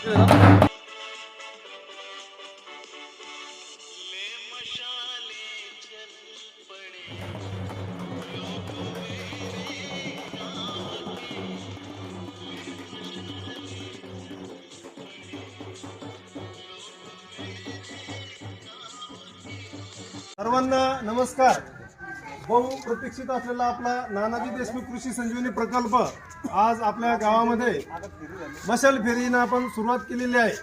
सर्वांना नमस्कार। बहुप्रतीक्षित असलेला आपला नानाजी देशमुख कृषी संजीवनी प्रकल्प आज आपल्या गावामध्ये मशाल फेरीनं आपण सुरुवात केलेली आहे।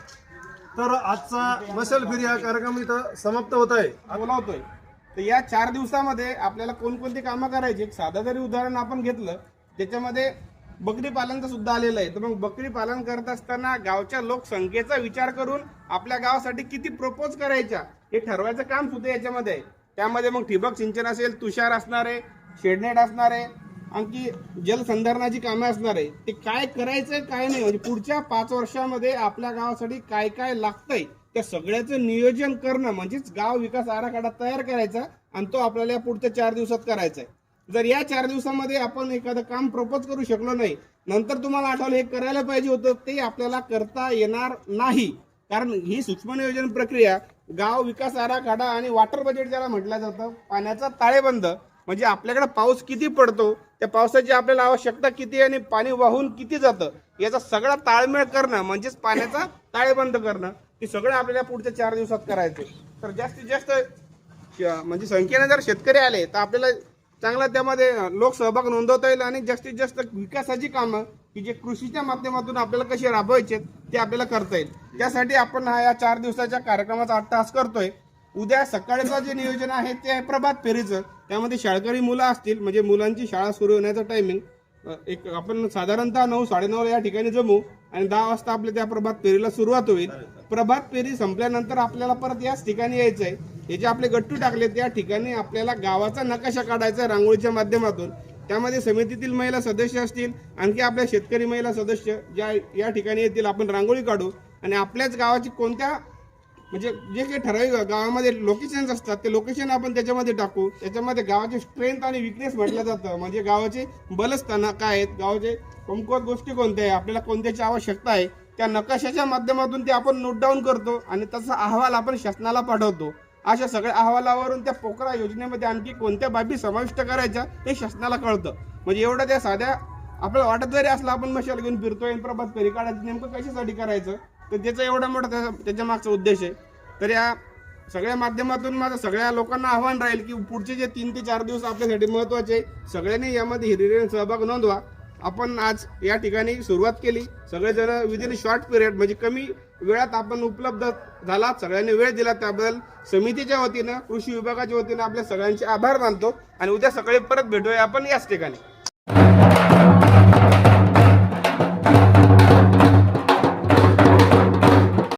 तर आजचा मशाल फेरी हा कार्यक्रम इथं समाप्त होत आहे, बोलावतोय। तर या 4 दिवसामध्ये आपल्याला कोणकोणती कामं करायची, एक साधं जरी उदाहरण आपण घेतलं त्याच्यामध्ये बकरी पालनचं सुद्धा आलेलं आहे। तर मग बकरी पालन करत असताना गावच्या लोकसंख्येचा विचार करून आपल्या गावासाठी किती प्रपोज करायच्या हे ठरवायचं काम सुद्धा याच्यामध्ये आहे। त्यामध्ये मग ठिबक सिंचन असेल, तुषार असणार आहे, शेडनेट असणार आहे, आणखी जलसंधारणाची कामे असणार आहे। ते काय करायचंय काय नाही, म्हणजे पुढच्या 5 वर्षामध्ये आपल्या गावासाठी काय काय लागतंय त्या सगळ्याचं नियोजन करणं म्हणजेच गाव विकास आराखडा तयार करायचा आणि तो आपल्याला या पुढच्या 4 दिवसात करायचा आहे। जर या 4 दिवसामध्ये आपण एखादं काम प्रपोज करू शकलो नाही, नंतर तुम्हाला आठवलं हे करायला पाहिजे होतं, ते आपल्याला करता येणार नाही। कारण ही सूक्ष्म नियोजन प्रक्रिया गाव विकास आराखडा आणि वॉटर बजेट ज्याला म्हटलं जातं, पाण्याचा ताळेबंद म्हणजे आपल्याकडे पाऊस किती पडतो, त्या पावसाची आपल्याला आवश्यकता किती आणि पाणी वाहून किती जातं याचा सगळा ताळमेळ करणं म्हणजेच पाण्याचा ताळेबंद करणं, हे सगळं आपल्याला पुढच्या 4 दिवसात करायचे। तर जास्तीत जास्त म्हणजे संख्येने जर शेतकरी आले तर आपल्याला चांगला त्यामध्ये लोकसहभाग नोंदवता येईल आणि जास्तीत जास्त विकासाची कामं की जे कृषीच्या माध्यमातून आपल्याला कशी राबवायचे ते आपल्याला करता येईल। त्यासाठी आपण या 4 दिवसाच्या कार्यक्रमाचा अट्टहास करतोय। उद्या सकाळचं जे नियोजन आहे ते आहे प्रभात फेरीचं। त्यामध्ये शाळकरी मुलं असतील, म्हणजे मुलांची शाळा सुरू होण्याचं टायमिंग एक आपण साधारणतः 9-9:30 या ठिकाणी जमू आणि 10 वाजता आपल्या त्या प्रभात फेरीला सुरुवात होईल। प्रभात फेरी संपल्यानंतर आपल्याला परत याच ठिकाणी यायचं आहे। हे जे आपले गट्टू टाकले त्या ठिकाणी आपल्याला गावाचा नकाशा काढायचा रांगोळीच्या माध्यमातून। त्यामध्ये समितीतील महिला सदस्य असतील, आणखी आपल्या शेतकरी महिला सदस्य ज्या या ठिकाणी येतील, आपण रांगोळी काढू आणि आपल्याच गावाची कोणत्या म्हणजे जे जे ठराविक गावामध्ये लोकेशन्स असतात ते लोकेशन आपण त्याच्यामध्ये टाकू। त्याच्यामध्ये गावाचे स्ट्रेंथ आणि विकनेस म्हटलं जातं, म्हणजे गावाचे बलस्थानं काय आहेत, गावाचे कमकुवत गोष्टी कोणत्या आहे, आपल्याला कोणत्याची आवश्यकता आहे, त्या नकाशाच्या माध्यमातून ते आपण नोट डाऊन करतो आणि तसा अहवाल आपण शासनाला पाठवतो। अशा सगळ्या अहवालावरून त्या पोकरा योजनेमध्ये आणखी कोणत्या बाबी समाविष्ट करायच्या हे शासनाला कळतं। म्हणजे एवढं त्या साध्या आपल्याला वाटत जरी असलं आपण मशाल घेऊन फिरतोय आणि प्रभात फेरी काढायचं, नेमकं कशासाठी करायचं, तर त्याचा एवढा मोठा त्याच्या मागचा उद्देश आहे। तर या सगळ्या माध्यमातून माझं सगळ्या लोकांना आव्हान राहील की पुढचे जे 3 ते 4 दिवस आपल्यासाठी महत्त्वाचे, सगळ्यांनी यामध्ये हिरिरीने सहभाग नोंदवा। आपण आज या ठिकाणी सुरुवात केली, सगळेजण विदिन शॉर्ट पिरियड म्हणजे कमी वेळात आपण उपलब्ध झाला, सगळ्यांनी वेळ दिला त्याबद्दल समितीच्या वतीनं, कृषी विभागाच्या वतीनं आपल्या सगळ्यांचे आभार मानतो आणि उद्या सकाळी परत भेटूया आपण याच ठिकाणी।